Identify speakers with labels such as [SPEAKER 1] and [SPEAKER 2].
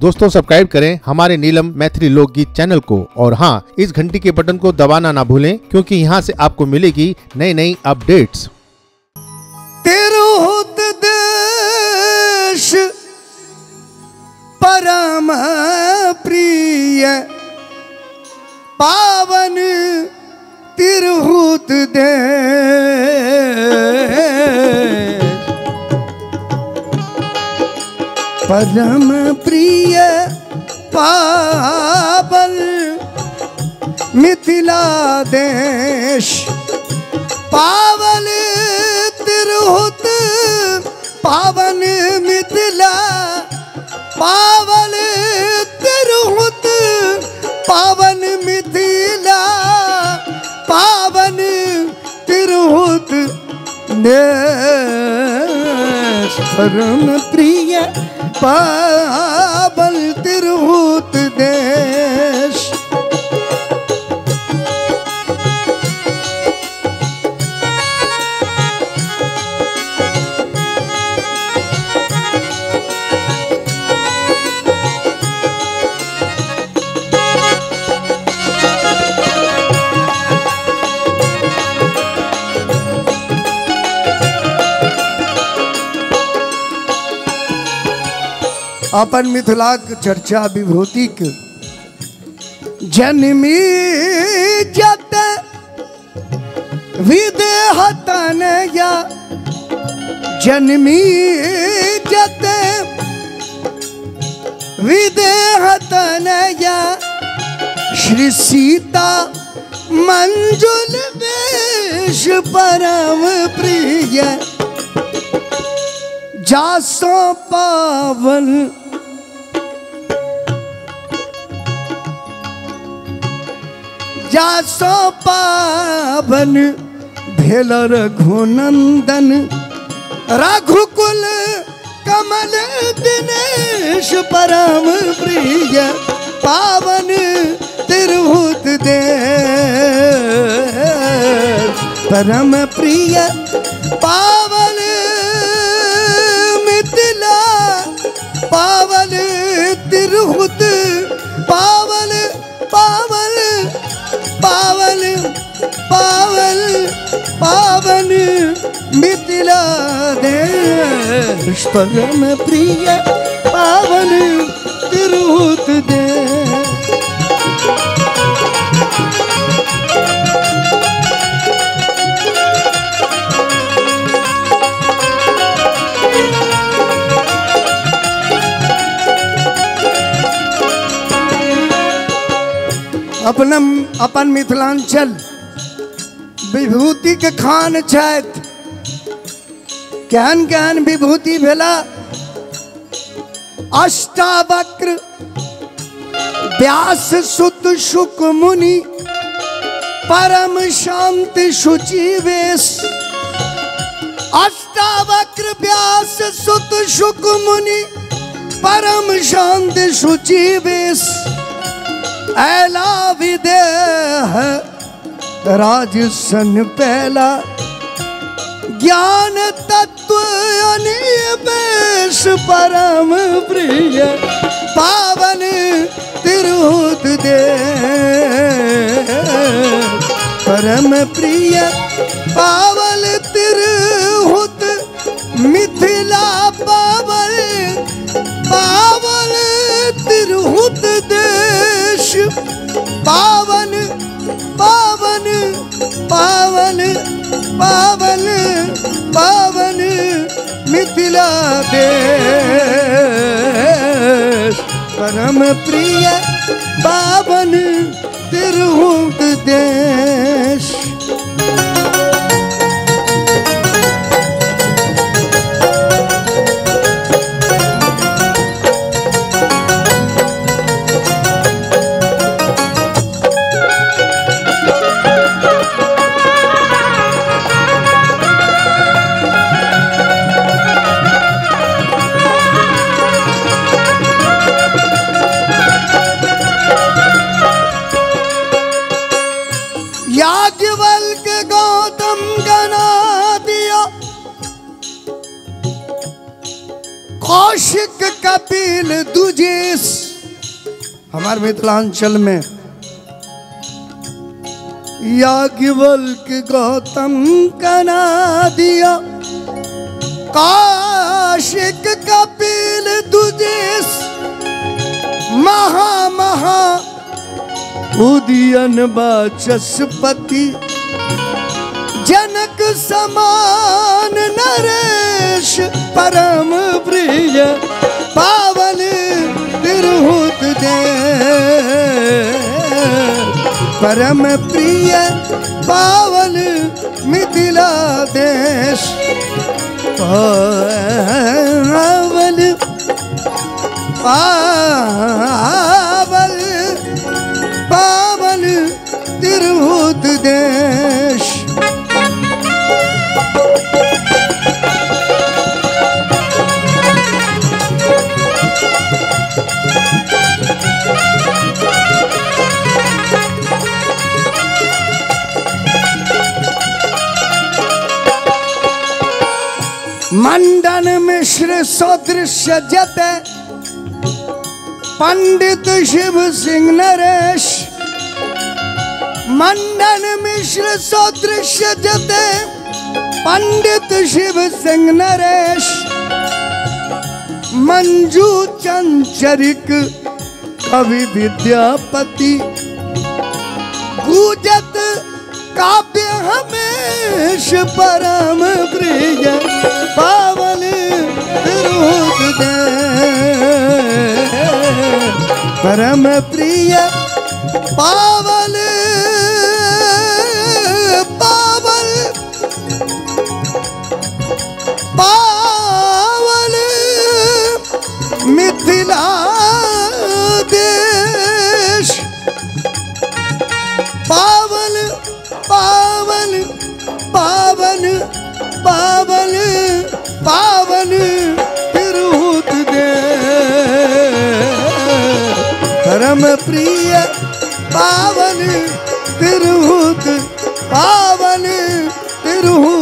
[SPEAKER 1] दोस्तों सब्सक्राइब करें हमारे नीलम मैथिली लोकगीत चैनल को और हाँ, इस घंटी के बटन को दबाना ना भूलें क्योंकि यहाँ से आपको मिलेगी नई नई अपडेट्स।
[SPEAKER 2] तिरहुत देश परम प्रिय पावन तिरहुत देश परम प्रिय पावन मिथिला देश पावन तिरहुत पावन मिथिला पावन तिरहुत पावन मिथिला पावन तिरहुत देश परम प्रिय पावन तिरहुत देश। अपन मिथिलाक चर्चा विभूतिक जन्मी जत विदेह तनया जन्मी जत विदेह तनया श्री सीता मंजुल वेश परम प्रिय जासो पावन जासो पावन भेल रघुनंदन रघुकुल कमल दिनेश परम प्रिय पावन तिरहुत देश परम प्रिय पावन मिथिला पावन तिरहुत पावन पावन पावन पावन पावन मिथिला देश परम प्रिय पावन तिरहुत देश। अपन मिथिलांचल विभूति के खान छथि केहन केहन विभूति भेला अष्टावक्र व्यास सुत शुक मुनि परम शांति शुचि वेश अष्टावक्र व्यास सुत शुक मुनि परम शांति शुचि वेश ऐला विदेह राजसन पहला ज्ञान तत्व अनिवेश परम प्रिय पावन तिरहुत देश परम प्रिय पावन तिरहुत मिथिला पावन पावन तिरहुत देश पावन पावन पावन पावन पावन मिथिला देश परम प्रिय पावन तिरहुत देश। याज्ञवल्क्य गौतम गणादिया कौशिक कपिल दुजेश हमारे मिथिलांचल में याज्ञवल्क्य गौतम कनादिया काशिक कपिल दुजेश महा उदयन वाचस्पति जनक समान नरेश परम प्रिय पावन तिरहुत दे परम प्रिय पावन मिथिला देश पावन पावन पावन तिरहुत देश। मंडन मिश्र सदृश्य जते पंडित शिव सिंह नरेश मंडन मिश्र सदृश्य जते पंडित शिव सिंह नरेश मंजू चंचरिक कवि विद्यापति गूंजत काव्य हमेश परम प्रिय पावन तिरहुत दे परम प्रिय पावन पावन पावन मिथिला देश पावन पावन पावन पावन पावन तिरहुत दे परम प्रिय पावन तिरहुत पावन तिरहुत